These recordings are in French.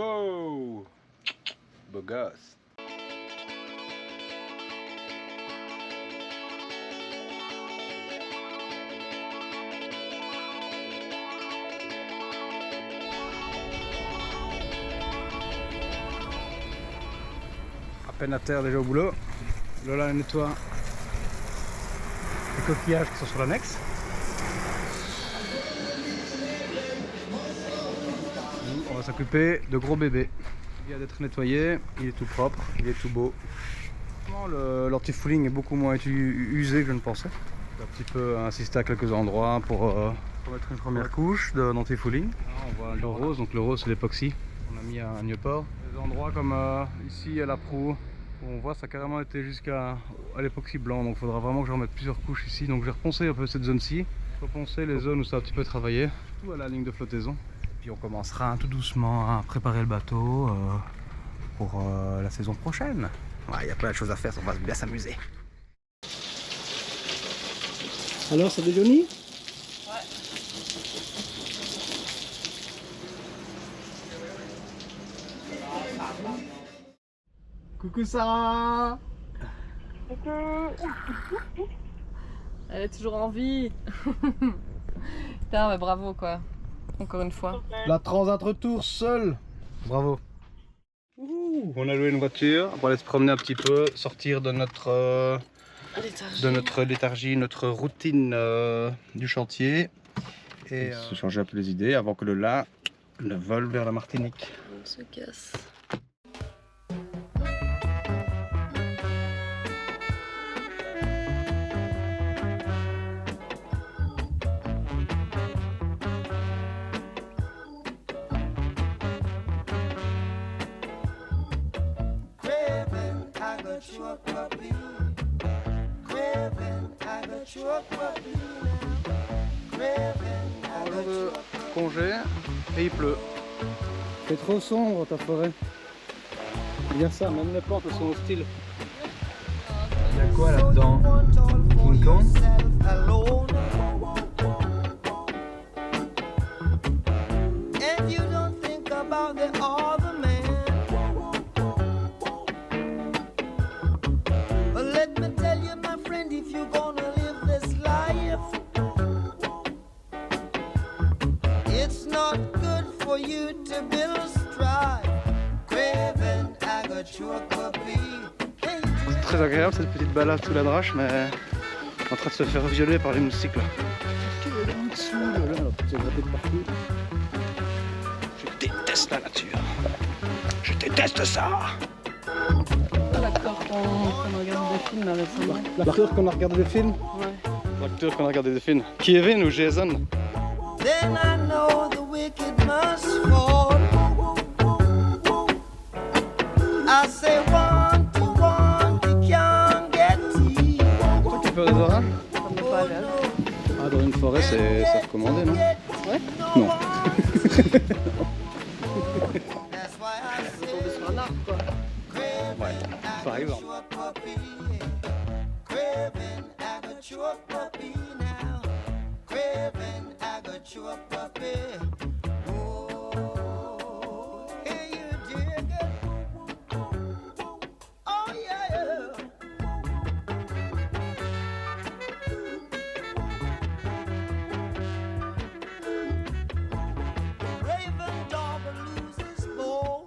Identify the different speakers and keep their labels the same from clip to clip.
Speaker 1: go! Beau gosse. À peine à terre déjà au boulot. Lola nettoie les coquillages qui sont sur l'annexe. Nous, on va s'occuper de gros bébés. Il vient d'être nettoyé, il est tout propre, il est tout beau. L'anti-fouling est beaucoup moins usé que je ne pensais. J'ai un petit peu insisté à quelques endroits pour mettre une première couche d'anti-fouling. On voit le rose, donc le rose c'est l'époxy. On a mis un Nieuport. Des endroits comme ici à la proue, où on voit ça a carrément été jusqu'à l'époxy blanc, donc il faudra vraiment que je remette plusieurs couches ici. Donc j'ai reponcé un peu cette zone-ci, reponcé les zones où ça a un petit peu travaillé, tout à la ligne de flottaison. Puis on commencera tout doucement à préparer le bateau pour la saison prochaine. Il y a plein de choses à faire, on va bien s'amuser. Alors, ça déjaunit?
Speaker 2: Ouais.
Speaker 1: Coucou Sarah!
Speaker 2: Coucou. Elle est toujours en vie. Putain, mais bravo quoi. Encore une fois.
Speaker 1: La Transat retour seule! Bravo! On a loué une voiture pour aller se promener un petit peu, sortir de notre léthargie, notre routine du chantier et se changer un peu les idées avant que le vole vers la Martinique.
Speaker 2: On se casse.
Speaker 1: Un jour de congé et il pleut. C'est trop sombre ta forêt. Regarde ça, même les plantes sont hostiles. Il y a quoi là-dedans? King Kong? C'est très agréable cette petite balade sous la drache, mais en train de se faire violer par les moustiques là. En dessous, là, c'est gratté de partout. Je déteste la nature. Je déteste ça.
Speaker 2: L'acteur qu'on regarde des films récemment.
Speaker 1: L'acteur qu'on a regardé des films?
Speaker 2: Ouais.
Speaker 1: L'acteur qu'on a regardé des films. Kevin ou Jason?
Speaker 3: Then I know the wicked must fall. I say one to can't get tea.
Speaker 1: Toi qui as peur des orages?
Speaker 2: Ça me fait pas à l'aise.
Speaker 1: Ah, dans une forêt c'est recommandé, non?
Speaker 2: Ouais.
Speaker 1: Non.
Speaker 3: That's why I
Speaker 2: On est tombé sur un arbre quoi.
Speaker 1: Ouais, par exemple.
Speaker 3: Craving, I got you a puppy now. Craving, I got you a puppy. Oh, hey, you dig it? Oh, yeah. Raven dog loses bone.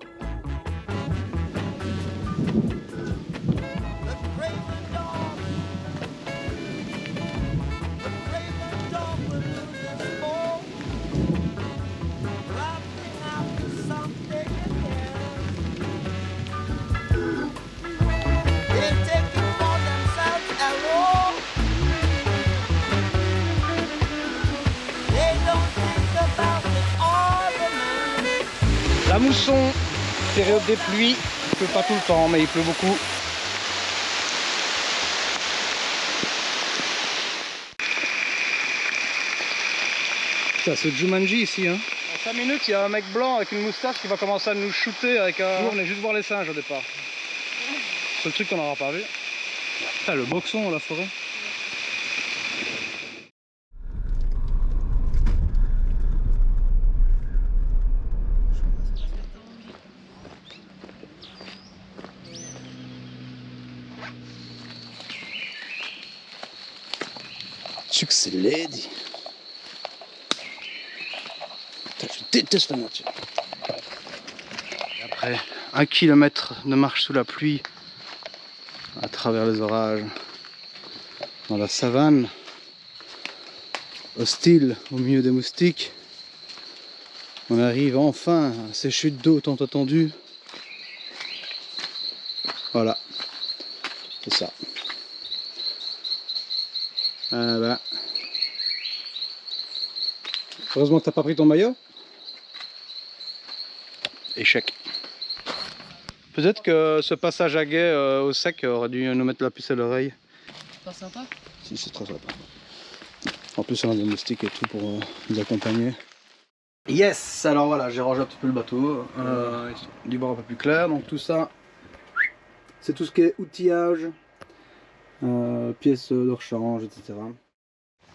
Speaker 3: The craven dog will lose his bone. Rapping after something else. They'll take it for themselves alone. They don't think about the ornament.
Speaker 1: La mousson, période des pluies, il pleut pas tout le temps, mais il pleut beaucoup. Ça c'est Jumanji ici hein. En 5 minutes il y a un mec blanc avec une moustache qui va commencer à nous shooter avec un... Nous on est juste voir les singes au départ. C'est le truc qu'on n'aura pas vu. Putain, le boxon la forêt. Succès lady. Putain, je déteste la nature. Et après 1 kilomètre de marche sous la pluie, à travers les orages, dans la savane, hostile, au milieu des moustiques, on arrive enfin à ces chutes d'eau tant attendues. Voilà, c'est ça. Voilà. Heureusement que t'as pas pris ton maillot. Échec. Peut-être que ce passage à guet au sec aurait dû nous mettre la puce à l'oreille.
Speaker 2: Pas sympa?
Speaker 1: Si, c'est très sympa. En plus, on a des moustiques et tout pour nous accompagner. Yes! Alors voilà, j'ai rangé un petit peu le bateau. Du bord un peu plus clair. Donc tout ça, c'est tout ce qui est outillage, pièces de rechange, etc.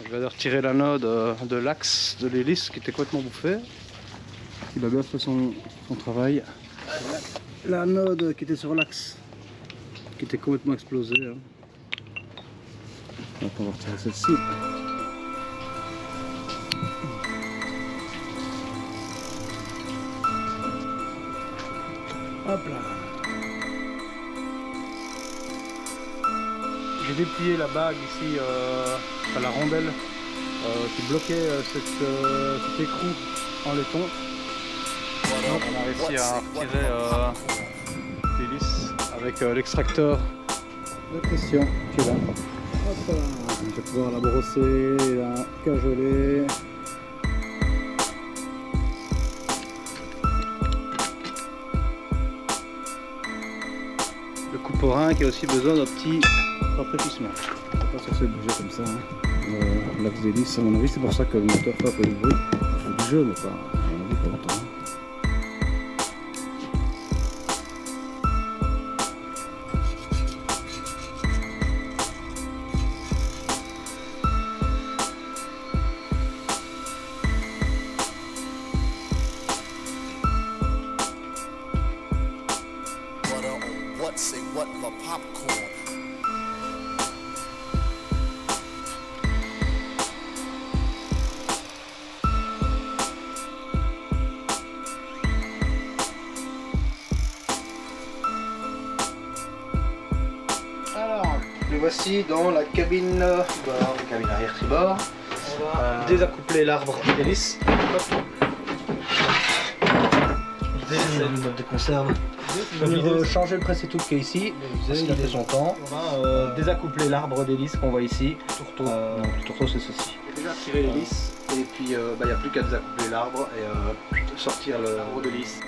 Speaker 1: Je vais aller retirer l'anneau de l'axe de l'hélice qui était complètement bouffé. Il a bien fait son travail. L'anode qui était sur l'axe, qui était complètement explosée. Hein. On va retirer celle-ci. Hop là. J'ai déplié la bague ici, enfin la rondelle qui bloquait cet écrou en laiton. Donc on a réussi à retirer l'hélice avec l'extracteur de pression qui est là. Hop là. On va pouvoir la brosser, la cajoler. Le couperin qui a aussi besoin d'un petit rafraîchissement. On va pas censé bouger comme ça. Hein. L'axe d'hélice, à mon avis, c'est pour ça que le moteur fait un peu de bruit. Il fait du jeu, mais pas, à mon avis, pas longtemps.
Speaker 3: Say what the popcorn.
Speaker 1: Alors, le voici dans la cabine bord, la cabine arrière tribord. On va désaccoupler l'arbre d'hélice. C'est une boîte de conserve. On va changer le presse-étoupe qui est ici, parce qu'il a fait son temps. On va désaccoupler l'arbre d'hélice qu'on voit ici. Le tourteau c'est ceci. J'ai déjà tiré l'hélice et puis il n'y a plus qu'à désaccoupler l'arbre et sortir l'arbre d'hélice.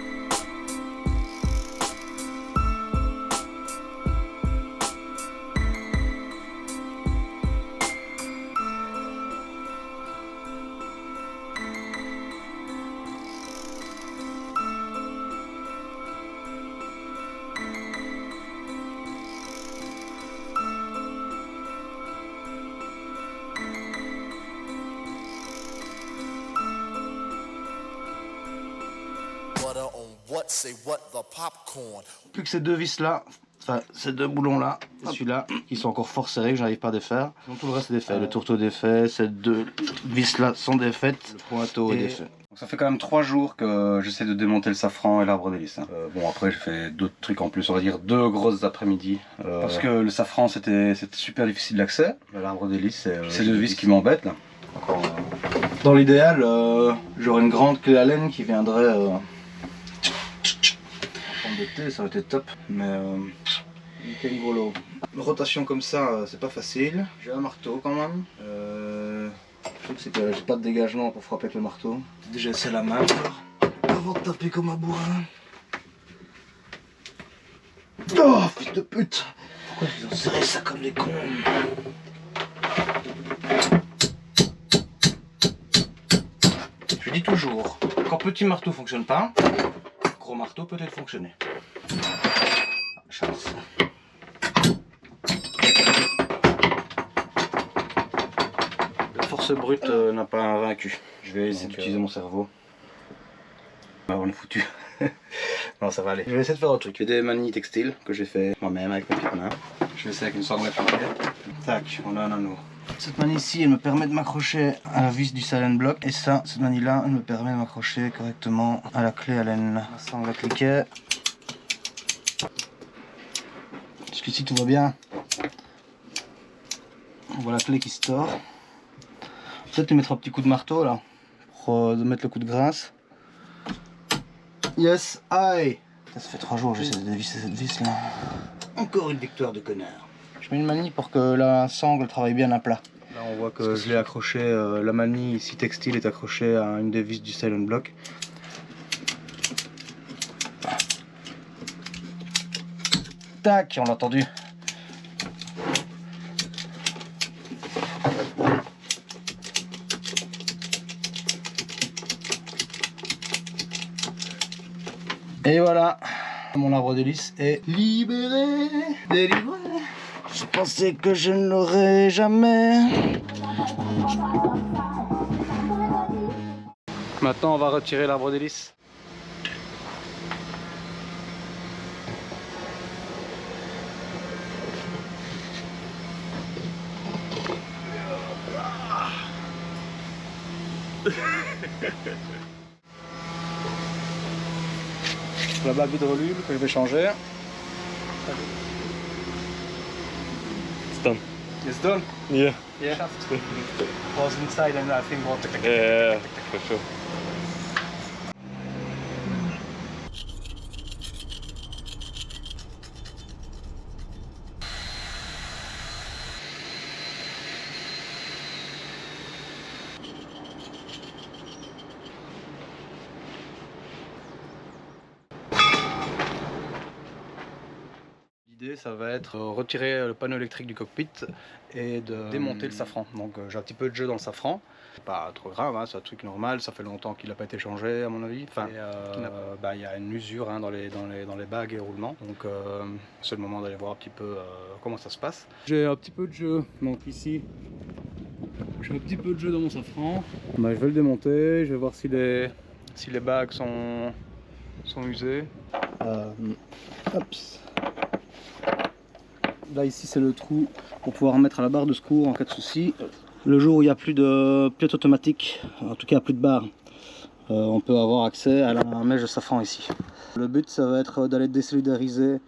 Speaker 3: Say what the popcorn.
Speaker 1: Plus que ces deux vis là, enfin ces deux boulons là, et celui-là, qui sont encore fort serrés, que j'arrive pas à défaire. Donc tout le reste est défait. Le tourteau est défait, ces deux vis là sont défaites, le pointeau est défait. Donc ça fait quand même 3 jours que j'essaie de démonter le safran et l'arbre d'hélice. Hein. Bon après j'ai fait d'autres trucs en plus, on va dire 2 grosses après-midi. Parce que le safran c'était super difficile d'accès. L'arbre d'hélice c'est ces deux vis qui m'embêtent là. Dans l'idéal, j'aurais une grande clé Allen qui viendrait d'été, ça aurait été top, mais nickel gros. Une rotation comme ça, c'est pas facile. J'ai un marteau quand même. Le truc c'est que j'ai pas de dégagement pour frapper avec le marteau. Déjà c'est la main avant de taper comme un bourrin. Oh fils de pute! Pourquoi ils ont serré ça comme des cons? Je dis toujours, quand petit marteau fonctionne pas, gros marteau peut-être fonctionner. Chance. La force brute n'a pas vaincu. Je vais essayer d'utiliser mon cerveau. On est foutu. Non, ça va aller. Je vais essayer de faire autre truc. J'ai des manilles textiles que j'ai fait moi-même avec mes petites mains. Je vais essayer avec une sangle à papier. Tac, on a un anneau. Cette manie ici, elle me permet de m'accrocher à la vis du silent block. Et ça, cette manie là, elle me permet de m'accrocher correctement à la clé Allen. La sangle à cliquet. Jusqu'ici tout va bien. On voit la clé qui se tord. Peut-être lui mettre un petit coup de marteau là, pour mettre le coup de grâce. Yes, aïe. Ça fait 3 jours que j'essaie de dévisser cette vis là. Encore une victoire de connard. Je mets une manie pour que la sangle travaille bien à plat. Là on voit que je l'ai accroché, la manie ici textile est accrochée à une des vis du silent block. Tac, on l'a entendu. Et voilà, mon arbre d'hélice est libéré, délivré. Je pensais que je ne l'aurais jamais. Maintenant, on va retirer l'arbre d'hélice. La bague hydrolube que je vais changer.
Speaker 4: It's done.
Speaker 1: It's done.
Speaker 4: Yeah.
Speaker 1: Yeah. Was inside and I think what.
Speaker 4: Yeah, for sure.
Speaker 1: L'idée, ça va être retirer le panneau électrique du cockpit et de démonter le safran. Donc j'ai un petit peu de jeu dans le safran. C'est pas trop grave, hein, c'est un truc normal, ça fait longtemps qu'il n'a pas été changé à mon avis. Enfin, y a une usure hein, dans les bagues et roulements. Donc c'est le moment d'aller voir un petit peu comment ça se passe. J'ai un petit peu de jeu, donc ici j'ai un petit peu de jeu dans mon safran. Bah, je vais le démonter, je vais voir si les bagues sont usées. Hop. Là ici c'est le trou pour pouvoir mettre à la barre de secours en cas de souci. Le jour où il n'y a plus de pilote automatique, en tout cas plus de barre, on peut avoir accès à la mèche de safran ici. Le but ça va être d'aller désolidariser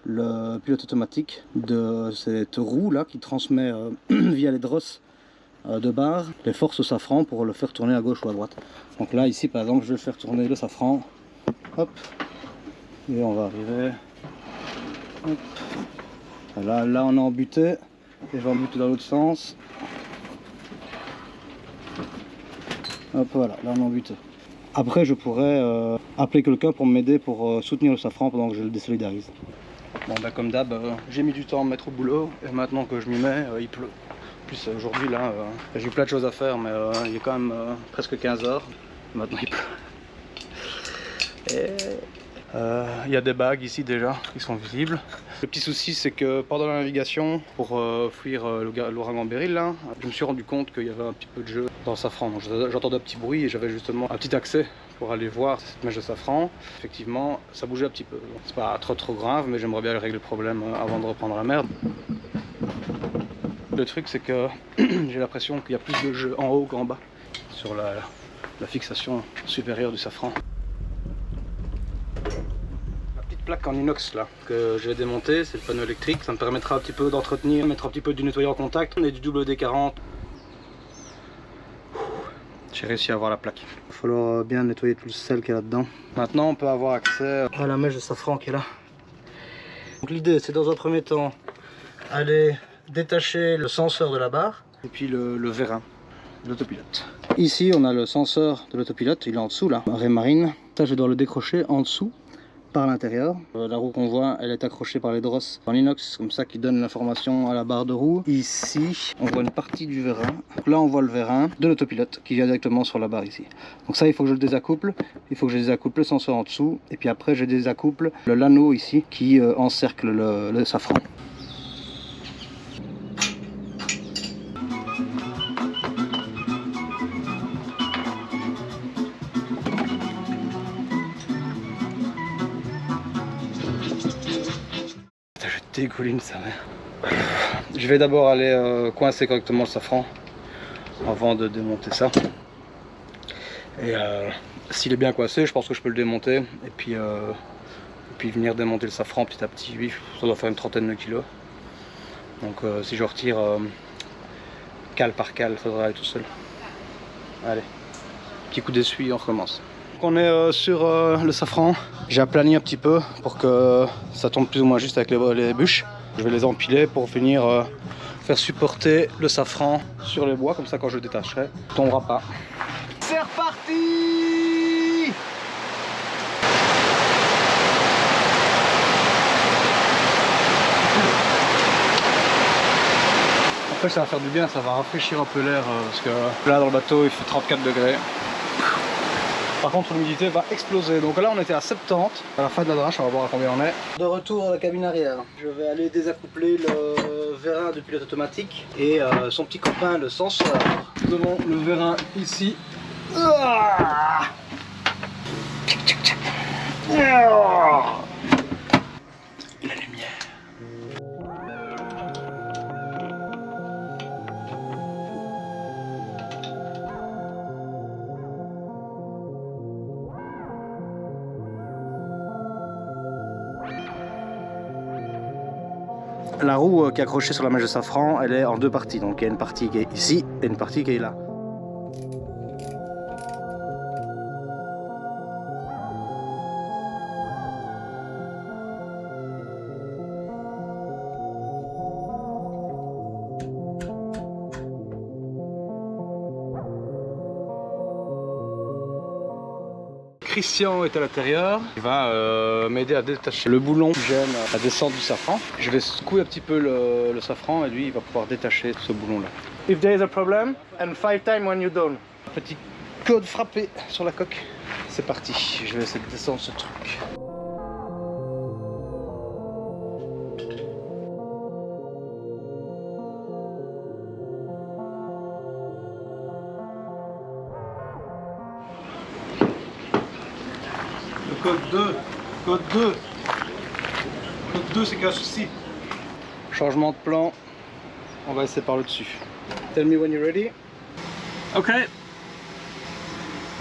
Speaker 1: le pilote automatique de cette roue là qui transmet via les drosses de barre les forces au safran pour le faire tourner à gauche ou à droite. Donc là ici par exemple je vais faire tourner le safran. Hop. Et on va arriver. Hop. Là on est embuté et je vais embuter dans l'autre sens. Hop voilà, là on est embuté. Après je pourrais appeler quelqu'un pour m'aider pour soutenir le safran pendant que je le désolidarise. Bon bah comme d'hab, j'ai mis du temps à me mettre au boulot et maintenant que je m'y mets, il pleut. En plus aujourd'hui là, j'ai eu plein de choses à faire mais il est quand même presque 15 h. Maintenant il pleut. Il y a des bagues ici déjà qui sont visibles. Le petit souci c'est que pendant la navigation pour fuir l'ouragan Beryl là, je me suis rendu compte qu'il y avait un petit peu de jeu dans le safran. Donc j'entendais un petit bruit et j'avais justement un petit accès pour aller voir cette mèche de safran. Effectivement ça bougeait un petit peu. C'est pas trop grave mais j'aimerais bien régler le problème avant de reprendre la mer. Le truc c'est que j'ai l'impression qu'il y a plus de jeu en haut qu'en bas sur la fixation supérieure du safran. Plaque en inox là que je vais démonter, c'est le panneau électrique, ça me permettra un petit peu d'entretenir, mettre un petit peu du nettoyant en contact. On est du WD-40. J'ai réussi à avoir la plaque. Il va falloir bien nettoyer tout le sel qu'il y a là-dedans. Maintenant on peut avoir accès à la mèche de safran qui est là. Donc l'idée c'est dans un premier temps aller détacher le senseur de la barre et puis le vérin de l'autopilote. Ici on a le senseur de l'autopilote, il est en dessous là, raie marine. Ça je vais devoir le décrocher en dessous par l'intérieur. La roue qu'on voit, elle est accrochée par les drosses en inox, comme ça qui donne l'information à la barre de roue. Ici, on voit une partie du vérin. Donc là, on voit le vérin de l'autopilote qui vient directement sur la barre ici. Donc ça, il faut que je le désaccouple. Il faut que je désaccouple le senseur en dessous. Et puis après, je désaccouple le l'anneau ici qui encercle le safran. Dégouline sa mère. Je vais d'abord aller coincer correctement le safran avant de démonter ça. Et s'il est bien coincé, je pense que je peux le démonter et puis venir démonter le safran petit à petit. Oui, ça doit faire une trentaine de kilos. Donc si je retire cale par cale, il faudra aller tout seul. Allez, petit coup d'essuie, on recommence. Donc on est sur le safran. J'ai aplani un petit peu pour que ça tombe plus ou moins juste avec les bûches. Je vais les empiler pour venir faire supporter le safran sur les bois, comme ça quand je le détacherai, il ne tombera pas. C'est reparti! Après ça va faire du bien, ça va rafraîchir un peu l'air parce que là dans le bateau il fait 34 degrés. Par contre l'humidité va exploser. Donc là on était à 70 à la fin de la drache, on va voir à combien on est. De retour à la cabine arrière. Je vais aller désaccoupler le vérin du pilote automatique et son petit copain le senseur. Nous avons le vérin ici. La lumière. La roue qui est accrochée sur la mèche de safran, elle est en deux parties. Donc il y a une partie qui est ici et une partie qui est là. Christian est à l'intérieur, il va m'aider à détacher le boulon qui gêne la descente du safran. Je vais secouer un petit peu le safran et lui il va pouvoir détacher ce boulon là. If there is a problem, and 5 times when you don't. Petit code frappé sur la coque. C'est parti, je vais essayer de descendre ce truc. Code 2, code 2, code 2 c'est qu'un souci. Changement de plan, on va essayer par le dessus. Tell me when you're ready.
Speaker 4: Okay.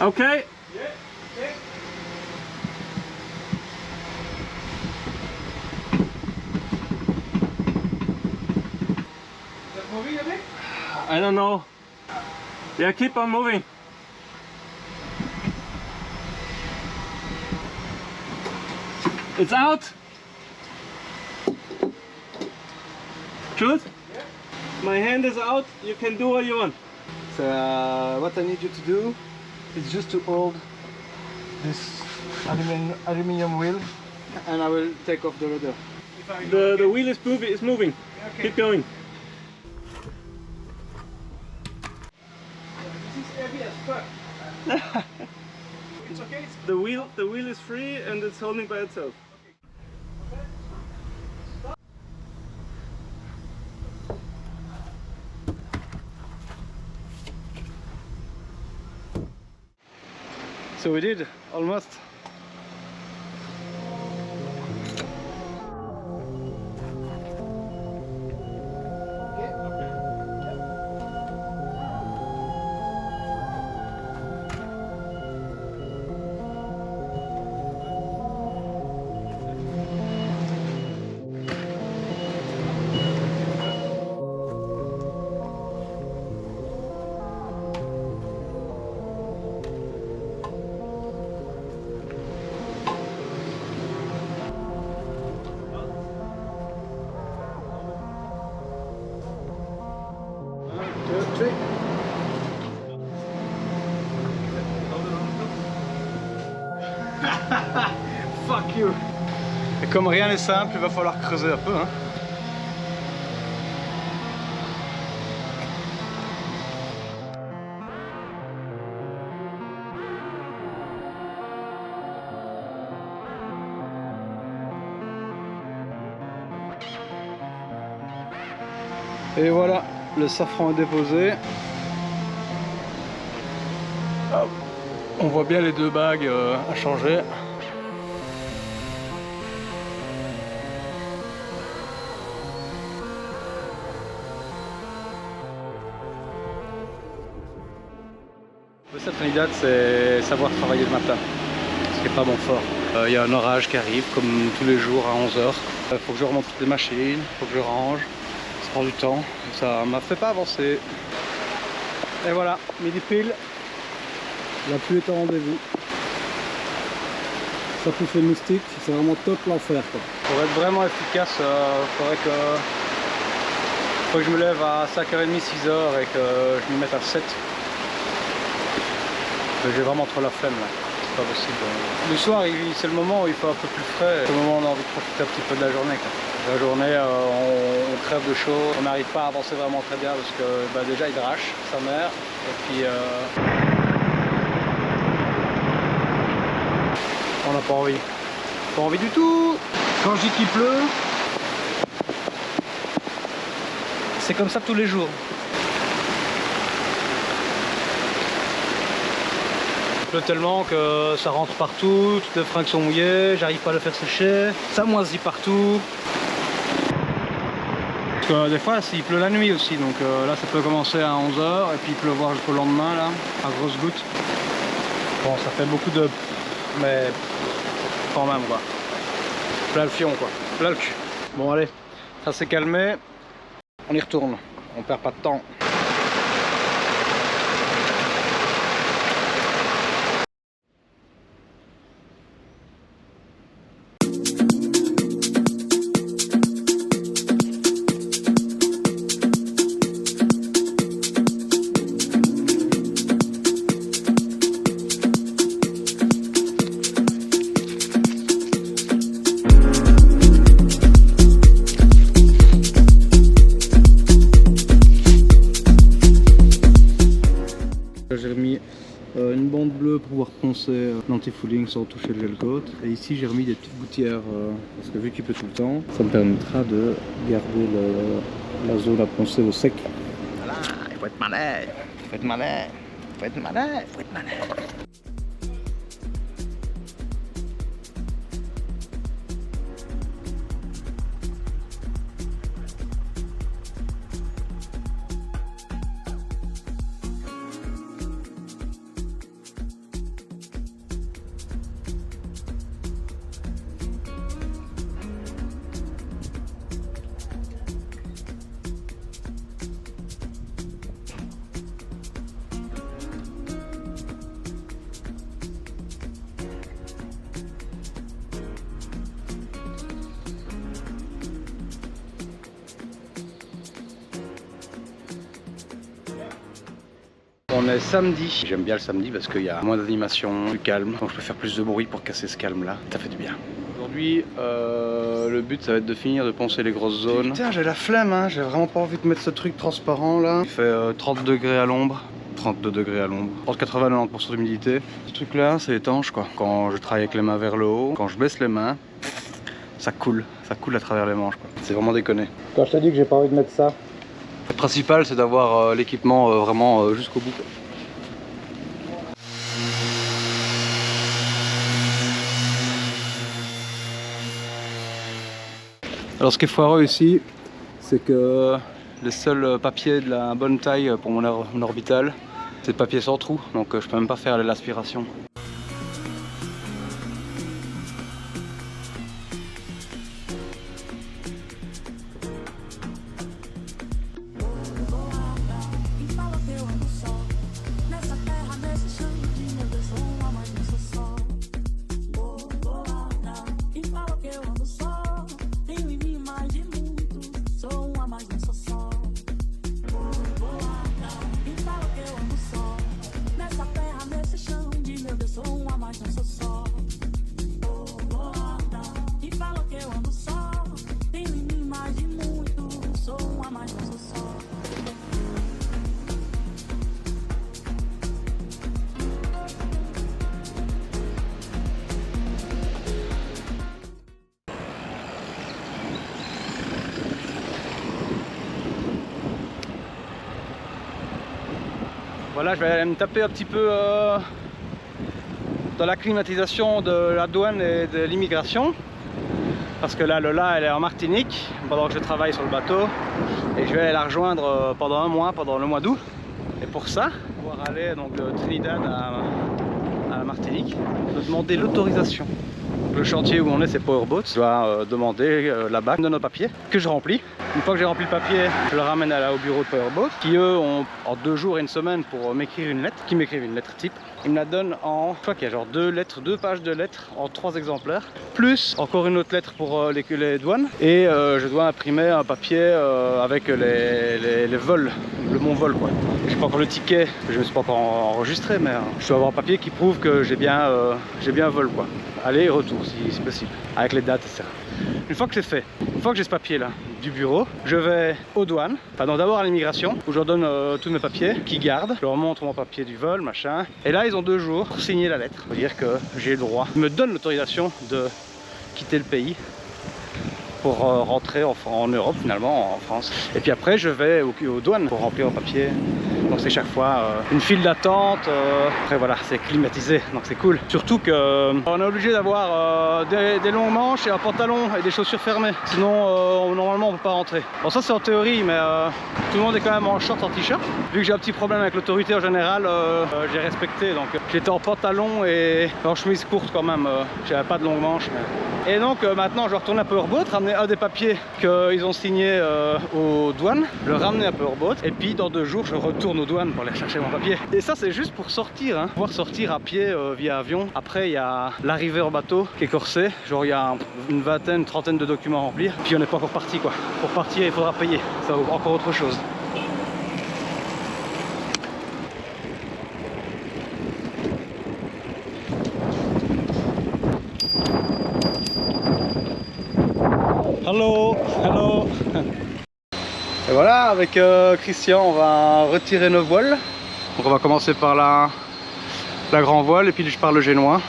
Speaker 4: Okay.
Speaker 1: Yeah, okay. Is that moving a bit?
Speaker 4: I don't know. Yeah, keep on moving. It's out. Good?
Speaker 1: Yeah.
Speaker 4: My hand is out. You can do what you want.
Speaker 1: So what I need you to do is just to hold this aluminium wheel and I will take off the rudder.
Speaker 4: The wheel is moving.
Speaker 1: Okay.
Speaker 4: Keep going.
Speaker 1: This is heavy as fuck. It's okay.
Speaker 4: The wheel is free and it's holding by itself.
Speaker 1: So we did almost. Fuck you. Et comme rien n'est simple, il va falloir creuser un peu. Hein. Et voilà, le safran est déposé. Hop. On voit bien les deux bagues à changer. Le seul Trinidad, c'est savoir travailler le matin, ce qui n'est pas mon fort. Il y a un orage qui arrive, comme tous les jours à 11 h. Il faut que je remonte toutes les machines, il faut que je range. Ça prend du temps, ça m'a fait pas avancer. Et voilà, midi pile. La pluie est au rendez-vous. Ça pousse les moustiques, c'est vraiment top l'enfer. Pour être vraiment efficace, faudrait que je me lève à 5h30, 6h et que je me mette à 7. J'ai vraiment trop la flemme là, c'est pas possible. Le soir, c'est le moment où il fait un peu plus frais, c'est le moment où on a envie de profiter un petit peu de la journée. La journée, on crève de chaud, on n'arrive pas à avancer vraiment très bien parce que déjà il drache sa mère et puis on n'a pas envie. Pas envie du tout. Quand je dis qu'il pleut, c'est comme ça tous les jours. Il pleut tellement que ça rentre partout, toutes les fringues sont mouillées, j'arrive pas à le faire sécher, ça moisit partout. Parce que des fois il pleut la nuit aussi, donc là ça peut commencer à 11 h et puis pleuvoir jusqu'au lendemain là, à grosses gouttes. Bon, ça fait beaucoup de... mais quand même quoi. Plein le fion quoi, plein le cul. Bon allez, ça s'est calmé, on y retourne, on perd pas de temps. J'ai remis une bande bleue pour pouvoir poncer l'anti-fouling sans toucher le gel coat. Et ici j'ai remis des petites gouttières parce que vu qu'il pleut tout le temps, ça me permettra de garder la zone à poncer au sec. Voilà, il faut être malin, il faut être malin, il faut être malin, il faut être malin. On est samedi, j'aime bien le samedi parce qu'il y a moins d'animation, plus calme, donc je peux faire plus de bruit pour casser ce calme là, ça fait du bien. Aujourd'hui, le but ça va être de finir de poncer les grosses zones. Putain, j'ai la flemme, hein. J'ai vraiment pas envie de mettre ce truc transparent là. Il fait 30 degrés à l'ombre, 32 degrés à l'ombre, 80-90% d'humidité. Ce truc là c'est étanche quoi. Quand je travaille avec les mains vers le haut, quand je baisse les mains, ça coule à travers les manches quoi. C'est vraiment déconné. Quand je te dis que j'ai pas envie de mettre ça, le principal c'est d'avoir l'équipement vraiment jusqu'au bout. Alors ce qui est foireux ici, c'est que les seuls papiers de la bonne taille pour mon orbital, c'est le papier sans trou, donc je peux même pas faire l'aspiration. Voilà, je vais aller me taper un petit peu dans la climatisation de la douane et de l'immigration. Parce que là, Lola, elle est en Martinique pendant que je travaille sur le bateau. Et je vais aller la rejoindre pendant un mois, pendant le mois d'août. Et pour ça, pouvoir aller donc, de Trinidad à la Martinique, je dois demander l'autorisation. Le chantier où on est, c'est Powerboat. Je dois demander là-bas de nos papiers que je remplis. Une fois que j'ai rempli le papier, je le ramène au bureau de Powerboat, qui eux ont en 2 jours et 1 semaine pour m'écrire une lettre, qui m'écrivent une lettre type. Ils me la donnent en, je crois qu'il y a genre 2 pages de lettres en 3 exemplaires, plus encore une autre lettre pour les douanes. Et je dois imprimer un papier avec les vols, mon vol quoi. J'ai pas encore le ticket, je me suis pas encore enregistré, mais je dois avoir un papier qui prouve que j'ai bien un vol quoi. Aller et retour si possible, avec les dates etc. Une fois que c'est fait, une fois que j'ai ce papier là du bureau, je vais aux douanes, pardon d'abord à l'immigration où je leur donne tous mes papiers qu'ils gardent, je leur montre mon papier du vol machin, et là ils ont 2 jours pour signer la lettre, pour dire que j'ai le droit, ils me donnent l'autorisation de quitter le pays pour rentrer en Europe finalement, en France. Et puis après je vais aux douanes pour remplir un papier. Donc c'est chaque fois une file d'attente. Après voilà, c'est climatisé, donc c'est cool. Surtout qu'on est obligé d'avoir des longues manches et un pantalon et des chaussures fermées. Sinon normalement on ne peut pas rentrer. Bon ça c'est en théorie, mais tout le monde est quand même en short, en t-shirt. Vu que j'ai un petit problème avec l'autorité en général, j'ai respecté. Donc j'étais en pantalon et en chemise courte quand même. J'avais pas de longues manches. Mais... Et donc maintenant je vais retourner à Powerboat, ramener un des papiers qu'ils ont signé aux douanes, le ramener à Powerboat, et puis dans 2 jours je retourne aux douanes pour aller chercher mon papier. Et ça c'est juste pour sortir, hein. Pouvoir sortir à pied via avion. Après il y a l'arrivée en bateau qui est corsée, genre il y a une vingtaine, une trentaine de documents à remplir, puis on n'est pas encore parti quoi. Pour partir il faudra payer, ça vaut encore autre chose. Hello, hello. Et voilà, avec Christian, on va retirer nos voiles. Donc on va commencer par la grand voile et puis par le génois.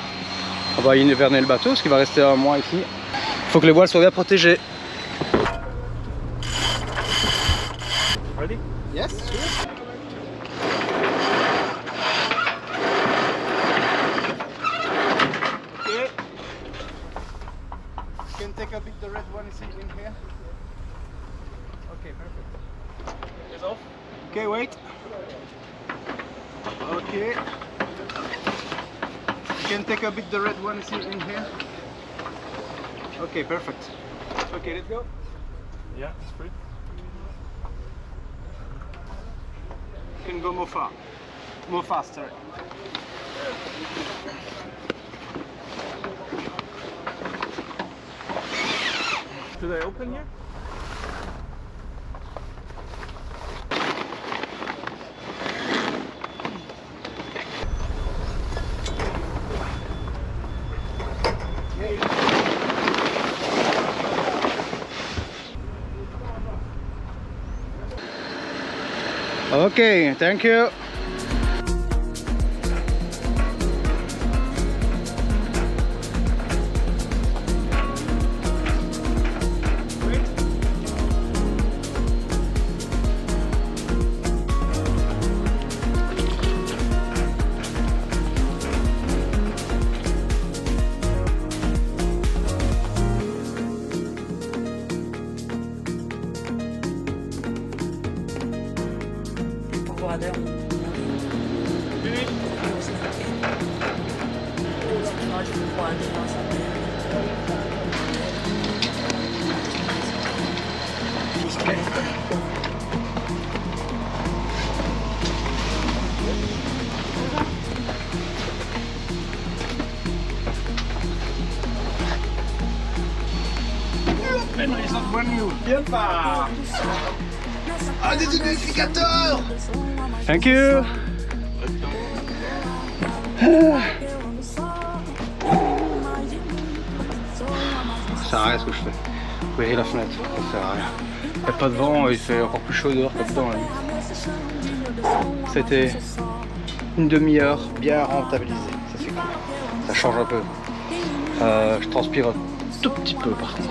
Speaker 1: On va hiverner le bateau parce qu'il va rester 1 mois ici. Il faut que les voiles soient bien protégées. Ready? Yes, sure. Okay. You can take a bit the red one is in here. Okay, perfect. It's off. Okay, wait. Okay. You can take a bit the red one is in here. Okay, perfect. Okay, let's go.
Speaker 4: Yeah, it's free.
Speaker 1: You can go more far. More faster.
Speaker 4: Do they open here?
Speaker 1: Okay, thank you.
Speaker 3: Un des identificateurs.
Speaker 1: Thank you. Ça sert à rien ce que je fais. Ouvrir la fenêtre, ça sert à rien. Il n'y a pas de vent, il fait encore plus chaud dehors que dedans. C'était une demi-heure bien rentabilisée, ça c'est cool. Ça change un peu. Je transpire un tout petit peu par contre.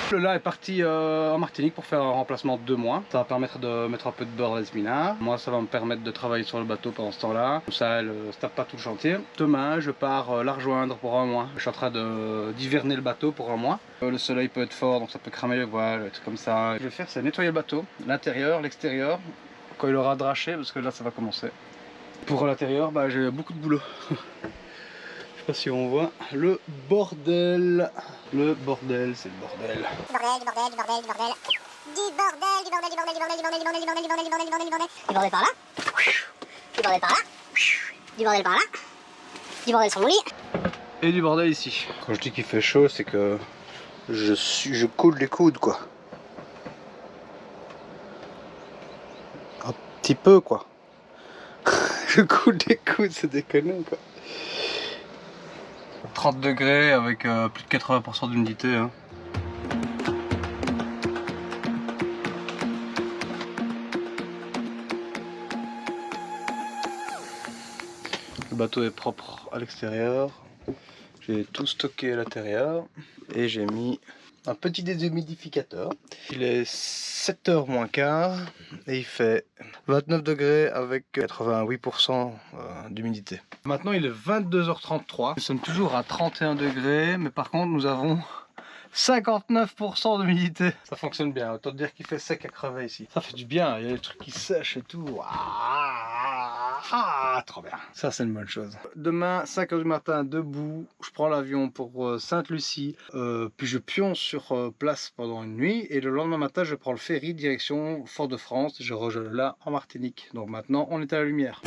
Speaker 1: Le là est parti en Martinique pour faire un remplacement de 2 mois. Ça va permettre de mettre un peu de beurre dans les épinards. Moi, ça va me permettre de travailler sur le bateau pendant ce temps-là. Comme ça, elle ne se tape pas tout le chantier. Demain, je pars la rejoindre pour 1 mois. Je suis en train d'hiverner le bateau pour 1 mois. Le soleil peut être fort, donc ça peut cramer les voiles, des trucs comme ça. Ce que je vais faire, c'est nettoyer le bateau, l'intérieur, l'extérieur, quand il aura draché, parce que là, ça va commencer. Pour l'intérieur, bah, j'ai beaucoup de boulot. Je sais pas si on voit le bordel. Le bordel, c'est le bordel.
Speaker 5: Du bordel par là. Du bordel sur mon lit.
Speaker 1: Et du bordel ici. Quand je dis qu'il fait chaud, c'est que je coule les coudes, quoi. Un petit peu, quoi. Je coule les coudes, c'est déconné, quoi. 30 degrés avec plus de 80% d'humidité. Hein. Le bateau est propre à l'extérieur. J'ai tout stocké à l'intérieur et j'ai mis un petit déshumidificateur. Il est 7h moins quart et il fait 29 degrés avec 88% d'humidité. Maintenant il est 22h33. Nous sommes toujours à 31 degrés, mais par contre nous avons 59% d'humidité. Ça fonctionne bien, autant dire qu'il fait sec à crever ici. Ça fait du bien, il y a des trucs qui sèchent et tout. Ah, trop bien. Ça c'est une bonne chose. Demain 5h du matin, debout, je prends l'avion pour Sainte-Lucie, puis je pionce sur place pendant une nuit et le lendemain matin je prends le ferry direction Fort-de-France. Je rejoins là en Martinique. Donc maintenant on est à la lumière.